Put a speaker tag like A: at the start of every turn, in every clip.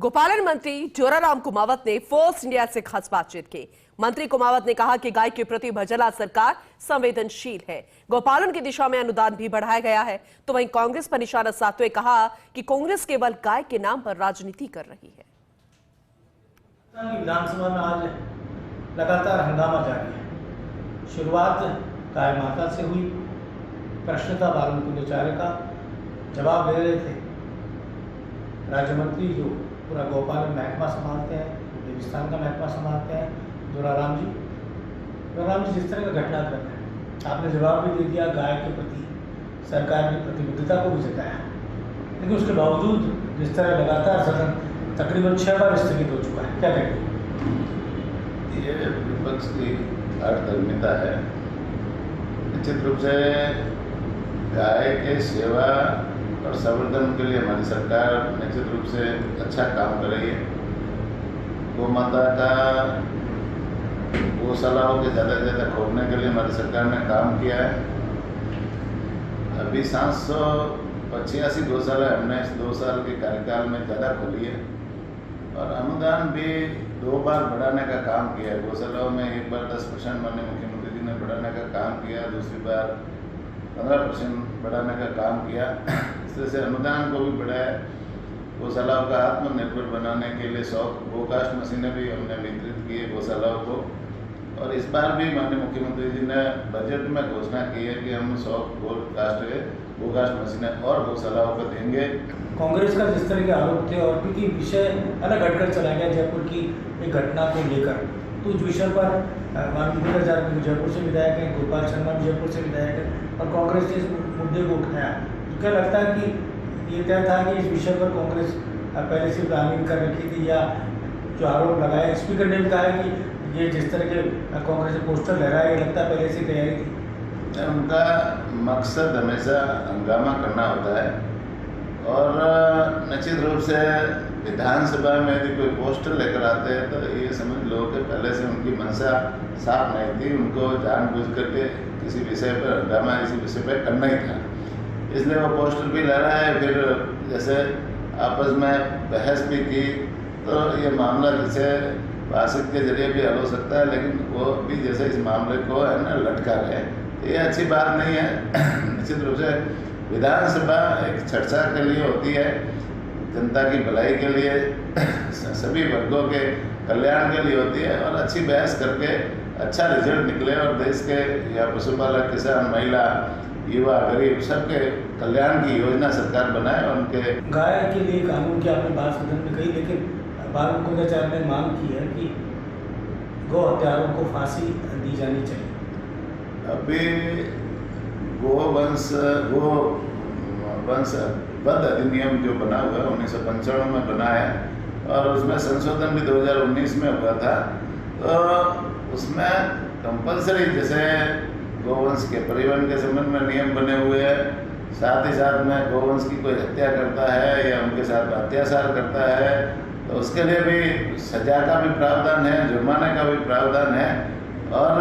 A: गोपालन मंत्री जोराराम कुमावत ने फोर्स इंडिया से खास बातचीत की। मंत्री कुमावत ने कहा कि गाय के प्रति भजला सरकार संवेदनशील है। गोपालन की दिशा में अनुदान भी बढ़ाया गया है। तो वहीं कांग्रेस पर निशाना साधते हुए कहा कि कांग्रेस केवल गाय के नाम पर राजनीति कर रही है।
B: विधानसभा में आज लगातार हंगामा जारी है। शुरुआत गाय माता से हुई। प्रश्न था बालमुकुंदाचार्य का, जवाब दे रहे थे राज्य मंत्री जो पूरा गोपालन महकमा संभालते हैं, देवस्थान का महकमा संभालते हैं, जोराराम जी जिस तरह का घटनाक्रम है, आपने जवाब भी दे दिया, गाय के प्रति सरकार की प्रतिबद्धता को भी जताया। लेकिन उसके बावजूद जिस तरह लगातार सदन तकरीबन 6 बार स्थगित हो चुका है, क्या कहेंगे?
C: ये विपक्ष की अर्थदर्मिता है। निश्चित रूप से गाय के सेवा और संवर्धन के लिए हमारी सरकार निश्चित रूप से अच्छा काम कर रही है। गौ माता का गौशालाओं के ज़्यादा से ज़्यादा खोलने के लिए हमारी सरकार ने काम किया है। अभी 785 गौशाला हमने इस 2 साल के कार्यकाल में ज़्यादा खोली है और अनुदान भी 2 बार बढ़ाने का काम किया है। गौशालाओं में एक बार 10% माननीय मुख्यमंत्री जी ने बढ़ाने का काम किया, दूसरी बार 15% बढ़ाने का काम किया। इस तरह से अनुदान को भी बढ़ाया। गौशालाओं का आत्मनिर्भर बनाने के लिए 100 गोकास्ट मशीनें भी हमने वितरित की है गौशालाओं को। और इस बार भी माननीय मुख्यमंत्री जी ने बजट में घोषणा की है कि हम 100 गोकास्ट मशीनें और गौशालाओं को देंगे।
B: कांग्रेस का जिस तरह के आरोप थे और क्योंकि विषय अलग हटकर चला गया जयपुर की एक घटना को लेकर, तो उस विषय पर माननीय जयपुर से विधायक हैं, गोपाल शर्मा जयपुर से विधायक हैं और कांग्रेस ने इस मुद्दे को उठाया। तो क्या लगता है कि ये तय था कि इस विषय पर कांग्रेस पहले से प्लानिंग कर रखी थी, या जो आरोप लगाया स्पीकर ने भी कहा है कि ये जिस तरह के कांग्रेस ने पोस्टर लहराया, ये लगता है पहले से तैयारी थी?
C: उनका मकसद हमेशा हंगामा करना होता है और निश्चित रूप से विधानसभा में यदि कोई पोस्टर लेकर आते हैं तो ये समझ लो कि पहले से उनकी मंशा साफ नहीं थी। उनको जानबूझ करके किसी विषय पर हंगामा इसी विषय पर करना ही था, इसलिए वो पोस्टर भी लहराए। फिर जैसे आपस में बहस भी की, तो ये मामला जैसे बातचीत के जरिए भी हल हो सकता है, लेकिन वो भी जैसे इस मामले को है ना लटका रहे, ये अच्छी बात नहीं है। निश्चित रूप से विधानसभा एक चर्चा के लिए होती है, जनता की भलाई के लिए, सभी वर्गों के कल्याण के लिए होती है और अच्छी बहस करके अच्छा रिजल्ट निकले और देश के या पशुपालक, किसान, महिला, युवा, गरीब सबके कल्याण की योजना सरकार बनाए और उनके।
B: गाय के लिए कानून की आपने बात सदन में कही, लेकिन बालमुकुंदाचार्य ने मांग की है कि गौ हत्यारों को फांसी दी जानी चाहिए।
C: अभी गोवंश वध अधिनियम जो बना हुआ है 1995 में बना है और उसमें संशोधन भी 2019 में हुआ था। तो उसमें कंपलसरी जैसे गोवंश के परिवहन के संबंध में नियम बने हुए हैं, साथ ही साथ में गोवंश की कोई हत्या करता है या उनके साथ अत्याचार करता है तो उसके लिए भी सजा का भी प्रावधान है, जुर्माने का भी प्रावधान है। और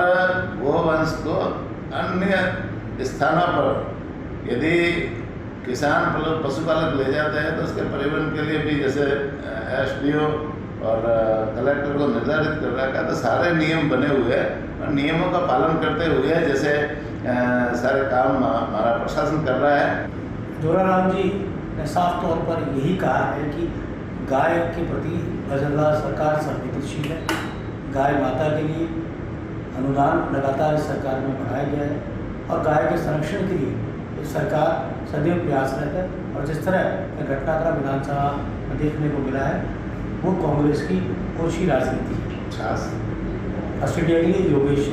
C: गोवंश को अन्य स्थानों पर यदि किसान पशुपालक ले जाते हैं तो उसके परिवहन के लिए भी जैसे SDO और कलेक्टर को निर्धारित कर रखा, तो सारे नियम बने हुए हैं और नियमों का पालन करते हुए जैसे सारे काम हमारा प्रशासन कर रहा है।
B: जोराराम जी ने साफ तौर पर यही कहा है कि गाय के प्रति भजनलाल सरकार संवेदनशील है। गाय माता के लिए अनुदान लगातार इस सरकार में बढ़ाया गया है और गाय के संरक्षण के लिए सरकार सदैव प्रयासरत है। और जिस तरह घटनाक्रम विधानसभा में देखने को मिला है वो कांग्रेस की ओछी राजनीति है।
C: अच्छा,
B: ऑस्ट्रेलिया के लिए योगेश।